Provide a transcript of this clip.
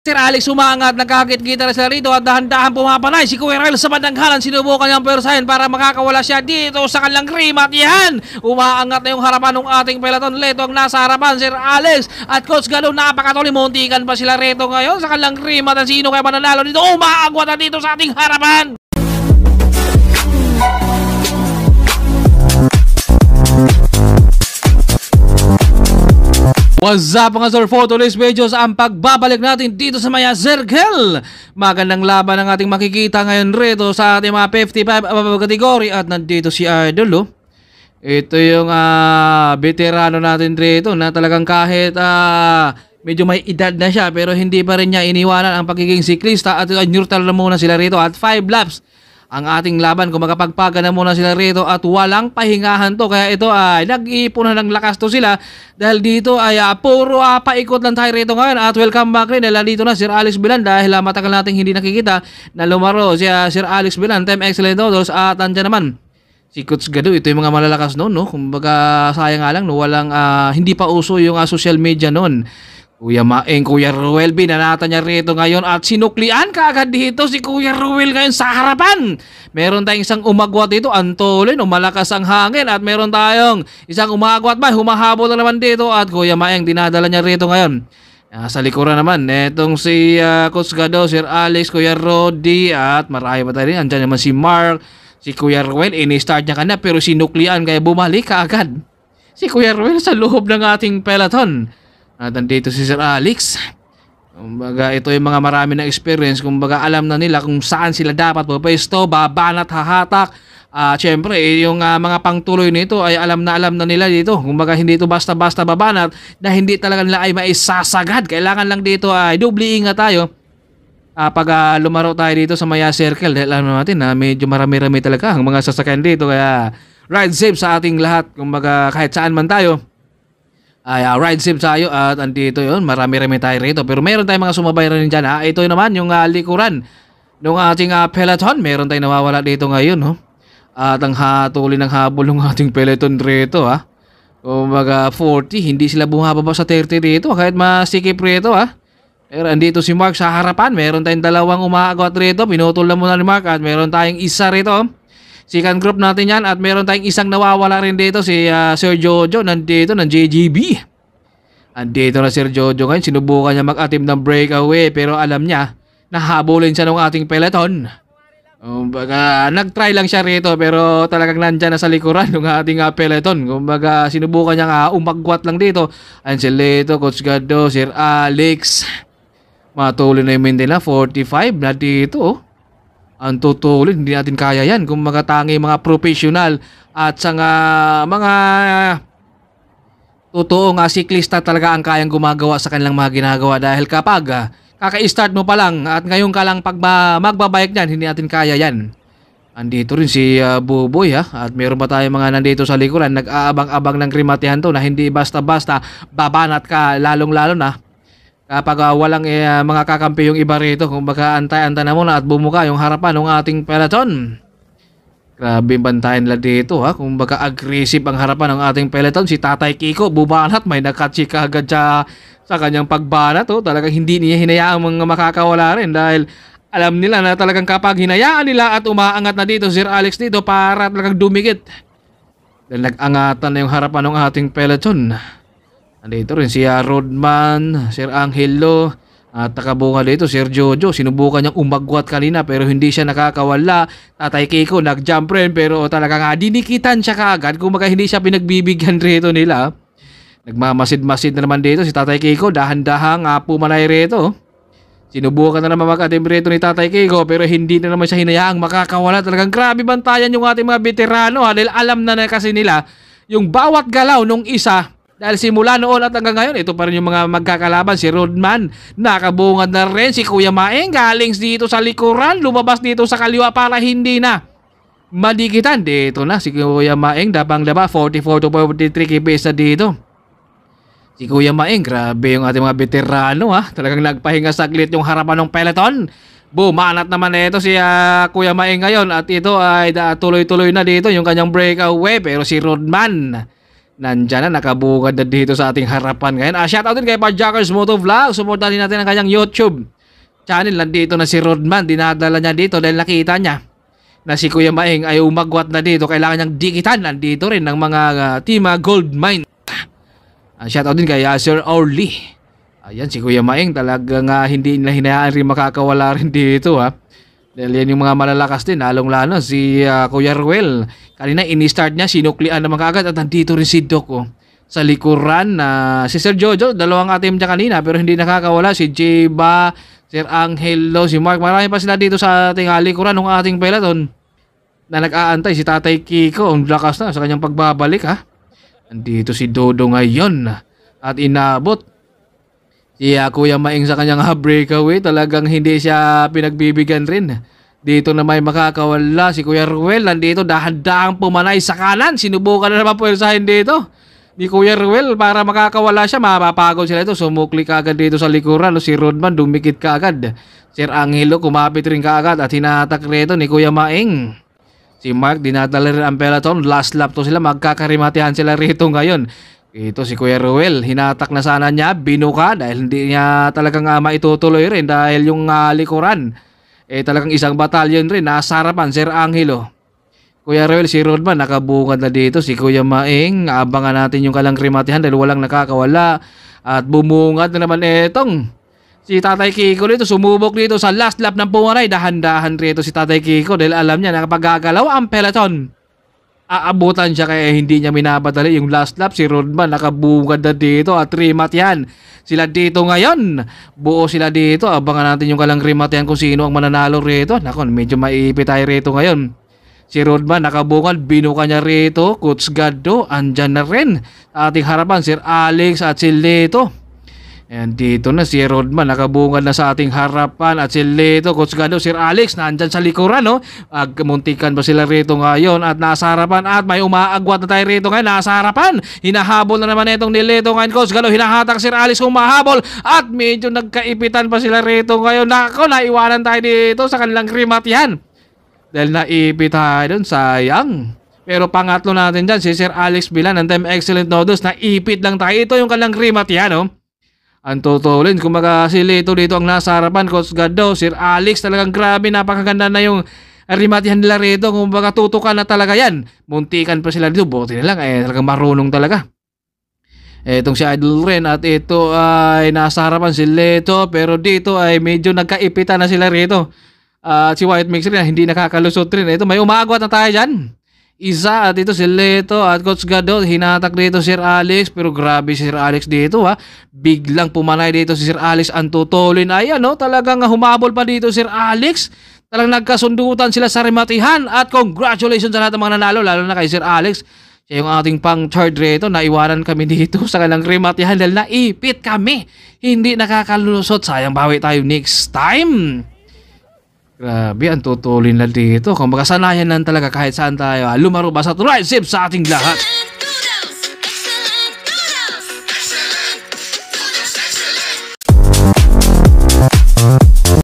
Sir Alex umangat, nagkakit-kita na sila rito at dahan-dahan pumapanay. Si Kuya Rel sa bandang kanan, sinubukan niyang persahin para makakawala siya dito sa kanilang cream. At yan, umaangat na yung harapan ng ating peloton. Leto ang nasa harapan, Sir Alex at Coach Galo, napakatuloy. Muntikan pa sila rito ngayon sa kanilang cream. At sino kaya mananalo dito? Umaagwat na dito sa ating harapan. What's up mga sir, for today's videos ang pagbabalik natin dito sa Maya Circle. Magandang laban ang ating makikita ngayon rito sa ating mga 55 category. At nandito si Idol. Ito yung veterano natin rito na talagang kahit medyo may edad na siya pero hindi pa rin niya iniwanan ang pagiging siklista. At neutral na muna sila rito at 5 laps ang ating laban. Kung makapagpaga na muna sila rito at walang pahingahan to. Kaya ito ay nag-iipon na ng lakas to sila. Dahil dito ay puro paikot lang tayo rito ngayon. At welcome back rin. Dahil dito na Sir Alex Bilan. Dahil matagal nating hindi nakikita na lumaro si Sir Alex Bilan. Team Excellent Autos. At andyan naman si Coach Gado. Ito yung mga malalakas noon. No? Kumbaga sayang nga lang. No? Walang, hindi pa uso yung social media noon. Kuya Maeng, Kuya Ruel, binanata niya rito ngayon at sinuklian kaagad dito si Kuya Ruel ngayon sa harapan. Meron tayong isang umagwat dito, Antolin, malakas ang hangin at meron tayong isang umagwat ba, humahabol na naman dito at Kuya Maeng, dinadala niya rito ngayon. Sa likuran naman, etong si Coach Gado, Sir Alex, Kuya Rodi at marami pa tayo rin. Andyan naman si Mark, si Kuya Ruel, ini-start niya kanina pero sinuklian kaya bumalik kaagad si Kuya Ruel sa loob ng ating peloton. At nandito si Sir Alex. Kumbaga ito yung mga marami ng experience. Kumbaga alam na nila kung saan sila dapat pupwesto, babanat, hahatak. Siyempre yung mga pangtuloy nito ay alam na nila dito. Kumbaga hindi ito basta-basta babanat na hindi talaga nila ay maisasagad. Kailangan lang dito ay doble ingat tayo pag lumaro tayo dito sa Maya Circle. Dahil alam natin na medyo marami-rami talaga ang mga sasakyan dito. Kaya ride safe sa ating lahat. Kumbaga kahit saan man tayo ay ride safe tayo at andito yun, marami-rami tayo rito pero meron tayong mga sumabay rin dyan. Ito naman yung likuran ng ating peloton, meron tayong nawawala dito ngayon at ang hatuloy ng habol ng ating peloton rito kumbaga 40, hindi sila bumababa sa 30 rito kahit masikip rito pero andito si Mark sa harapan, meron tayong dalawang umaagwat rito, pinutol na muna ni Mark at meron tayong isa rito second group natin yan at meron tayong isang nawawala rin dito si Sir Jojo nandito ng JGB. Andito na Sir Jojo ngayon, sinubukan niya mag-attempt ng breakaway pero alam niya nahabulin siya ng ating peloton. Kumbaga nag-try lang siya rito pero talagang nandyan na sa likuran ng ating peloton. Kumbaga sinubukan niya umagwat lang dito. Angelito, Coach Gado, Sir Alex. Matuloy na yung Mindela 45 na dito ang tutuloy, hindi natin kaya yan. Kung magatangi mga professional at sa mga totoong siklista talaga ang kayang gumagawa sa kanilang mga ginagawa. Dahil kapag kaka-start mo pa lang at ngayon ka lang pag magbabike niyan, hindi natin kaya yan. Andito rin si Buboy at meron pa tayong mga nandito sa likuran. Nag-aabang-abang ng krimatihan to na hindi basta-basta babanat ka lalong-lalo na kapag walang mga kakampi yung iba rito. Kung baka antay-antay na muna at bumuka yung harapan ng ating peloton. Grabe bantayan nila dito Kung baka aggressive ang harapan ng ating peloton. Si Tatay Kiko bubanat, may nakachika agad sa kanyang pagbanat Talagang hindi niya hinayaan mga makakawala rin. Dahil alam nila na talagang kapag hinayaan nila at umaangat na dito Sir Alex dito para talagang dumikit. Dahil nag-angatan na yung harapan ng ating peloton. Andito rin si Rodman, Sir Angelo at nakabunga dito Sir Jojo. Sinubukan niyang umagwat kanina pero hindi siya nakakawala. Tatay Kiko nag-jump rin pero talaga dinikitan siya kaagad. Kung hindi siya pinagbibigyan rito nila. Nagmamasid-masid na naman dito si Tatay Kiko. Dahan-dahang pumanay rito. Sinubukan na naman mag-attempt rito ni Tatay Kiko pero hindi na naman siya hinayaang makakawala. Talagang grabe bantayan yung ating mga veterano dahil alam na kasi nila yung bawat galaw nung isa. Dahil simula noon at hanggang ngayon, ito pa rin yung mga magkakalaban. Si Rodman, nakabungad na rin. Si Kuya Maeng, galing dito sa likuran. Lumabas dito sa kaliwa para hindi na madikitan. Dito na si Kuya Maeng, dabang-daba. 44 to 43 kps na dito. Si Kuya Maeng, grabe yung ating mga veterano Talagang nagpahinga saglit yung harapan ng peloton. Bumanat naman ito si Kuya Maeng ngayon. At ito ay tuloy-tuloy na dito yung kanyang breakaway. Pero si Rodman Nandyan na, nakabungad na dito sa ating harapan ngayon. Shoutout din kay Pajackers Moto Vlog. Supportan din natin ang kanyang YouTube channel. Nandito na si Rodman. Dinadala niya dito dahil nakita niya na si Kuya Maing ay umagwat na dito. Kailangan niyang dikitan. Nandito rin ng mga Team Gold Mine. Shoutout din kay Sir Orly. Ayan, si Kuya Maing talagang hindi na hinayaan rin makakawala rin dito ha. Dahil yan yung mga malalakas din, lalong-lalo si Kuya Ruel. Kanina ini-start niya, sinuklian naman kaagad at nandito rin si Doc sa likuran na si Sir Jojo, dalawang atim niya kanina pero hindi nakakawala. Si Jeba, Sir Angelo, si Mark, marami pa sila dito sa ating likuran ng ating peloton na nag-aantay. Si Tatay Kiko, ang lakas na sa kanyang pagbabalik ha. Nandito si Dodo ngayon at inabot si Kuya Maing sa kanyang breakaway. Talagang hindi siya pinagbibigyan rin. Dito na may makakawala si Kuya Ruel. Nandito dahan-dahang pumanay sa kanan. Sinubukan na naman puwersahin dito ni Kuya Ruel para makakawala siya. Mapapagod sila ito. Sumukli kaagad dito sa likuran. Si Rodman dumikit kaagad. Sir Angelo kumapit rin kaagad at hinatak rito ni Kuya Maing. Si Mark dinadala rin ang peloton. Last lap to sila. Magkakarimatihan sila rito ngayon. Ito si Kuya Ruel, hinatak na sana niya, binuka dahil hindi niya talagang maitutuloy rin dahil yung likuran talagang isang batalyon rin, nasa harapan, Sir Angelo. Kuya Ruel, si Rodman nakabungad na dito, si Kuya Maing, abangan natin yung kalangkrimatihan dahil walang nakakawala at bumungad na naman etong si Tatay Kiko dito, sumubok dito sa last lap ng pumaray, dahan-dahan rito si Tatay Kiko dahil alam niya na kapag gagalaw ang peloton, aabutan siya kaya hindi niya minabadali yung last lap. Si Rodman nakabungad na dito at rimatihan sila dito ngayon. Buo sila dito. Abangan natin yung kalangkrimatihan kung sino ang mananalo rito. Nakon, medyo maiipit tayo rito ngayon. Si Rodman nakabungad, binuka niya rito. Coach Gado, andyan na rin ating harapan, Sir Alex at si Leto. And dito na si Rodman, nakabungad na sa ating harapan at si Leto, Coach Gado, Sir Alex, nandyan sa likuran, no? Muntikan ba sila rito ngayon at nasa harapan at may umaagwat na tayo rito ngayon, nasa harapan. Hinahabol na naman itong ni Leto ngayon, Coach Gado, hinahatak Sir Alex kung mahabol at medyo nagkaipitan pa sila rito ngayon. Nako, naiwanan tayo dito sa kanilang krimatihan. Dahil naipit tayo dun, sayang. Pero pangatlo natin dyan, si Sir Alex Bilan, ng Team Excellent Nodos, naipit lang tayo. Ito yung kanilang krimatihan, no? Ang tutulin, kumbaga si Leto dito ang nasa harapan, Coach Gado, Sir Alex, talagang grabe, napakaganda na yung rimatihan nila rito, kumbaga tutukan na talaga yan. Muntikan pa sila dito, buti na lang, talagang marunong talaga. Itong si Idol rin at ito ay nasa harapan si Leto, pero dito ay medyo nagkaipitan na sila rito. Si White Mix rin, hindi nakakalusot rin. Ito, may umagwat na tayo dyan. Isa at ito si Leto at Coach Gado, hinatak dito Sir Alex, pero grabe si Sir Alex dito ha. Biglang pumanay dito si Sir Alex, ang tutulin. Ayan no, talagang humabol pa dito Sir Alex. Talagang nagkasundutan sila sa rimatihan at congratulations sa lahat ng mga nanalo, lalo na kay Sir Alex. Siya yung ating pang third rito, naiwanan kami dito sa kanilang rimatihan dahil naipit kami. Hindi nakakalusot, sayang bawi tayo next time. Grabe, ang tutulin na dito. Kung makasanayan lang talaga kahit saan tayo lumaro basta drive safe sa ating lahat.